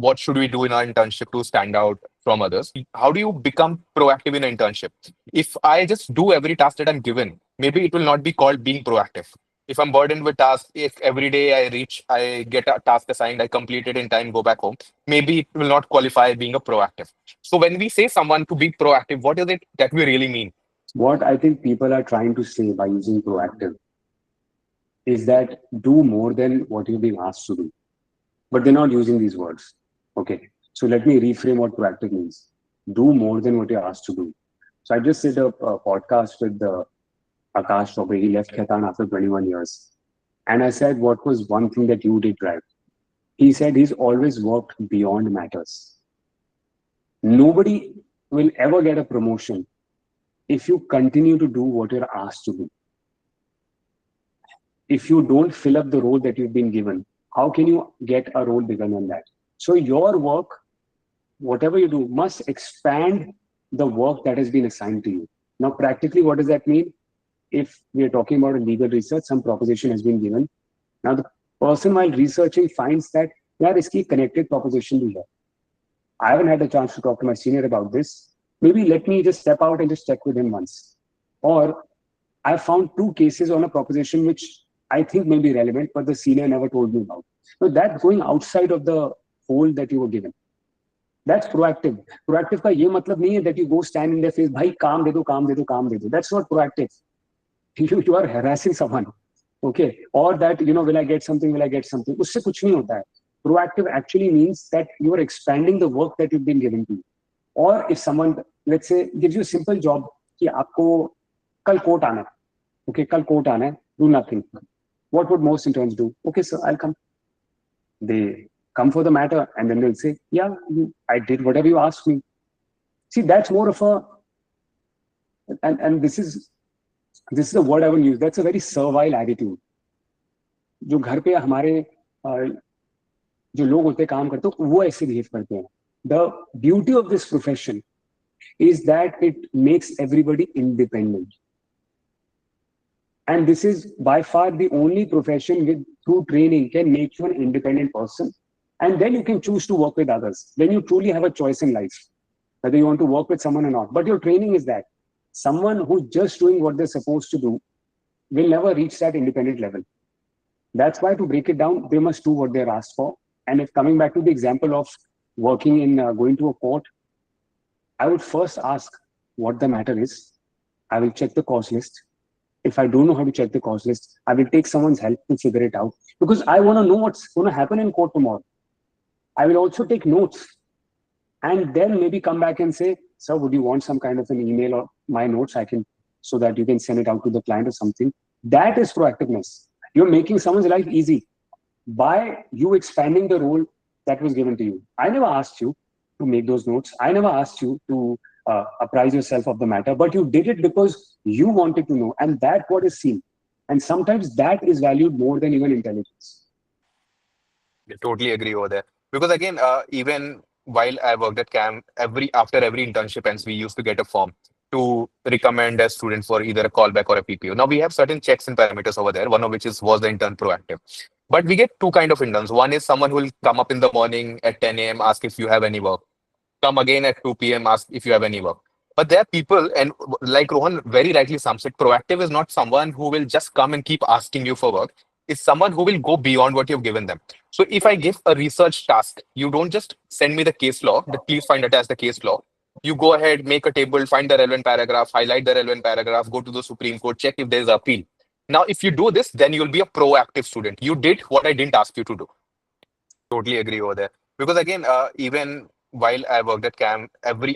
what should we do in our internship to stand out from others? How do you become proactive in an internship? If I just do every task that I'm given, maybe it will not be called being proactive. If I'm burdened with tasks, if every day I get a task assigned, I complete it in time, go back home, maybe it will not qualify being a proactive. So when we say someone to be proactive, what is it that we really mean? What I think people are trying to say by using proactive is that do more than what you're being asked to do. But they're not using these words. Okay. So let me reframe what proactive means. Do more than what you're asked to do. So I just did a podcast with Akash Chobe. He left Khaitan after 21 years. And I said, what was one thing that you did right? He said he's always worked beyond matters. Nobody will ever get a promotion if you continue to do what you're asked to do. If you don't fill up the role that you've been given, how can you get a role bigger than that? So your work, whatever you do, must expand the work that has been assigned to you. Now, practically, what does that mean? If we are talking about a legal research, some proposition has been given. Now, the person while researching finds that, yeah, iski connected proposition bhi hai. I haven't had a chance to talk to my senior about this. Maybe let me just step out and just check with him once. Or I found two cases on a proposition which I think may be relevant, but the senior never told me about. So that's going outside of the hole that you were given. That's proactive. Proactive का ये मतलब नहीं है that you go stand in their face, भाई काम दे दो, काम दे दो, काम दे दो. That's not proactive. You are harassing someone. Okay. Or that, will I get something, will I get something. उससे कुछ नहीं होता है. Proactive actually means that you are expanding the work that you've been given to you. Or if someone, let's say, gives you a simple job, कि आपको कल court आना है. Okay, कल कोर्ट आना है, do nothing. What would most interns do? Okay, sir, I'll come. They come for the matter and then they'll say, yeah, I did whatever you asked me. See, that's more of a, and this is a word I will use. That's a very servile attitude. जो घर पे हमारे जो लोग होते काम करते हैं वो ऐसे बिहेव करते हैं. The beauty of this profession is that it makes everybody independent. And this is by far the only profession with through training can make you an independent person. And then you can choose to work with others. Then you truly have a choice in life, whether you want to work with someone or not. But your training is that someone who's just doing what they're supposed to do will never reach that independent level. That's why to break it down, they must do what they're asked for. And if coming back to the example of working in going to a court, I would first ask what the matter is. I will check the cause list. If I don't know how to check the cause list, I will take someone's help to figure it out because I want to know what's going to happen in court tomorrow. I will also take notes and then maybe come back and say, sir, would you want some kind of an email or my notes so that you can send it out to the client or something? That is proactiveness. You're making someone's life easy by you expanding the role that was given to you. I never asked you to make those notes. I never asked you to apprise yourself of the matter, but you did it because you wanted to know, and that's what is seen. And sometimes that is valued more than even intelligence. I totally agree over there. Because again, even while I worked at CAM, after every internship ends, we used to get a form to recommend a student for either a callback or a PPO. Now we have certain checks and parameters over there, one of which was the intern proactive. But we get two kind of interns. One is someone who will come up in the morning at 10 a.m., ask if you have any work. Come again at 2 p.m., ask if you have any work. But there are people, and like Rohan very rightly sums it, proactive is not someone who will just come and keep asking you for work. It's someone who will go beyond what you've given them. So if I give a research task, you don't just send me the case law, that please find attached the case law. You go ahead, make a table, find the relevant paragraph, highlight the relevant paragraph, go to the Supreme Court, check if there's appeal. Now, if you do this, then you'll be a proactive student. You did what I didn't ask you to do. Totally agree over there. Because again, even while I worked at CAM, after